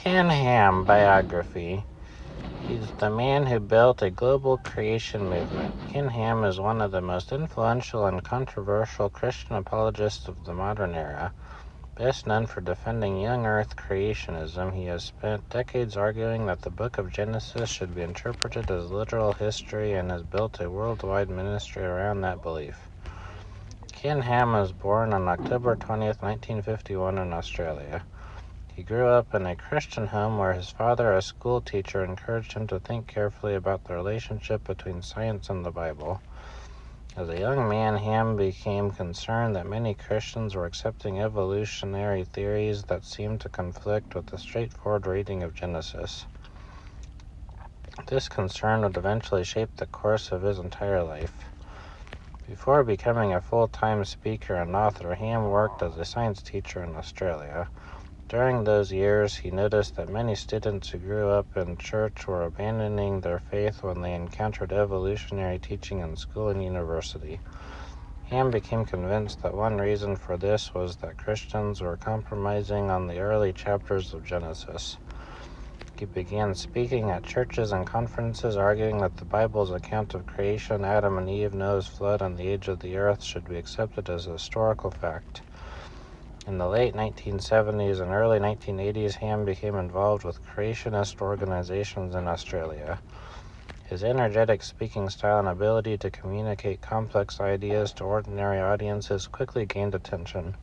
Ken Ham biography. He's the man who built a global creation movement. Ken Ham is one of the most influential and controversial Christian apologists of the modern era. Best known for defending young earth creationism, he has spent decades arguing that the book of Genesis should be interpreted as literal history and has built a worldwide ministry around that belief. Ken Ham was born on October 20th, 1951 in Australia. He grew up in a Christian home where his father, a school teacher, encouraged him to think carefully about the relationship between science and the Bible. As a young man, Ham became concerned that many Christians were accepting evolutionary theories that seemed to conflict with the straightforward reading of Genesis. This concern would eventually shape the course of his entire life. Before becoming a full-time speaker and author, Ham worked as a science teacher in Australia. During those years, he noticed that many students who grew up in church were abandoning their faith when they encountered evolutionary teaching in school and university. Ham became convinced that one reason for this was that Christians were compromising on the early chapters of Genesis. He began speaking at churches and conferences, arguing that the Bible's account of creation, Adam and Eve, Noah's flood, and the age of the earth should be accepted as a historical fact. In the late 1970s and early 1980s, Ham became involved with creationist organizations in Australia. His energetic speaking style and ability to communicate complex ideas to ordinary audiences quickly gained attention.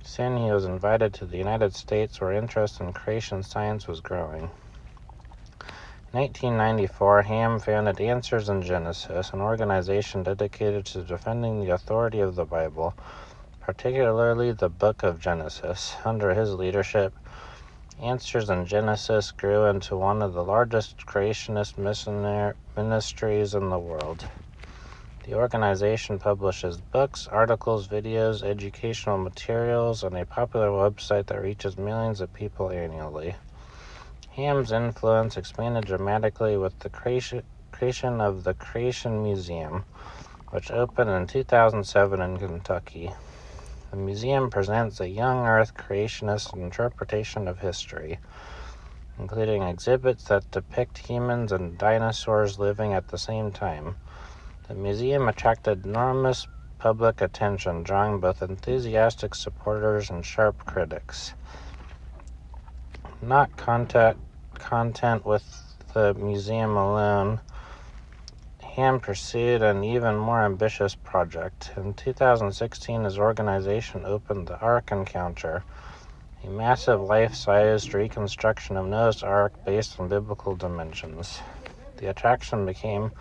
Soon he was invited to the United States, where interest in creation science was growing. In 1994, Ham founded Answers in Genesis, an organization dedicated to defending the authority of the Bible, particularly the book of Genesis. Under his leadership, Answers in Genesis grew into one of the largest creationist ministries in the world. The organization publishes books, articles, videos, educational materials, and a popular website that reaches millions of people annually. Ham's influence expanded dramatically with the creation of the Creation Museum, which opened in 2007 in Kentucky. The museum presents a young earth creationist interpretation of history, including exhibits that depict humans and dinosaurs living at the same time. The museum attracted enormous public attention, drawing both enthusiastic supporters and sharp critics. Not content with the museum alone, Ham pursued an even more ambitious project. In 2016, his organization opened the Ark Encounter, a massive life-sized reconstruction of Noah's Ark based on biblical dimensions. The attraction became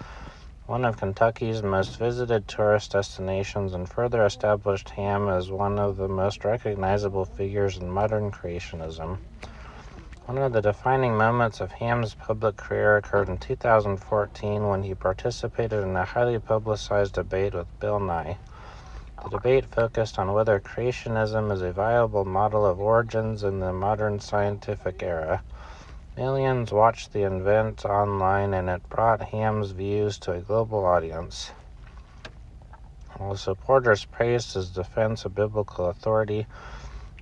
one of Kentucky's most visited tourist destinations and further established Ham as one of the most recognizable figures in modern creationism. One of the defining moments of Ham's public career occurred in 2014 when he participated in a highly publicized debate with Bill Nye. The debate focused on whether creationism is a viable model of origins in the modern scientific era. Millions watched the event online, and it brought Ham's views to a global audience. While supporters praised his defense of biblical authority,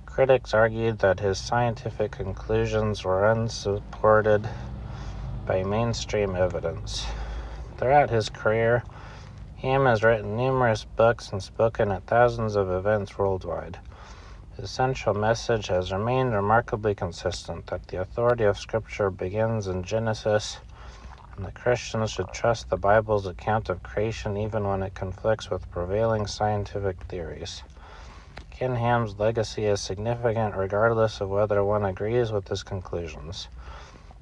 critics argued that his scientific conclusions were unsupported by mainstream evidence. Throughout his career, Ham has written numerous books and spoken at thousands of events worldwide. His central message has remained remarkably consistent, that the authority of Scripture begins in Genesis, and that Christians should trust the Bible's account of creation even when it conflicts with prevailing scientific theories. Ken Ham's legacy is significant regardless of whether one agrees with his conclusions.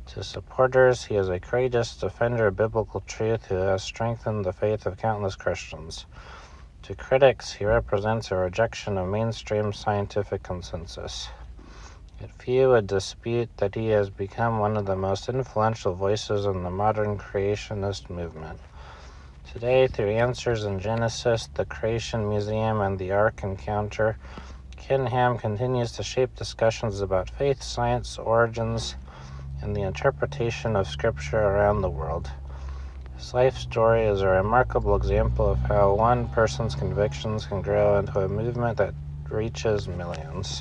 To supporters, he is a courageous defender of biblical truth who has strengthened the faith of countless Christians. To critics, he represents a rejection of mainstream scientific consensus. Yet few would dispute that he has become one of the most influential voices in the modern creationist movement. Today, through Answers in Genesis, the Creation Museum, and the Ark Encounter, Ken Ham continues to shape discussions about faith, science, origins, and the interpretation of Scripture around the world. His life story is a remarkable example of how one person's convictions can grow into a movement that reaches millions.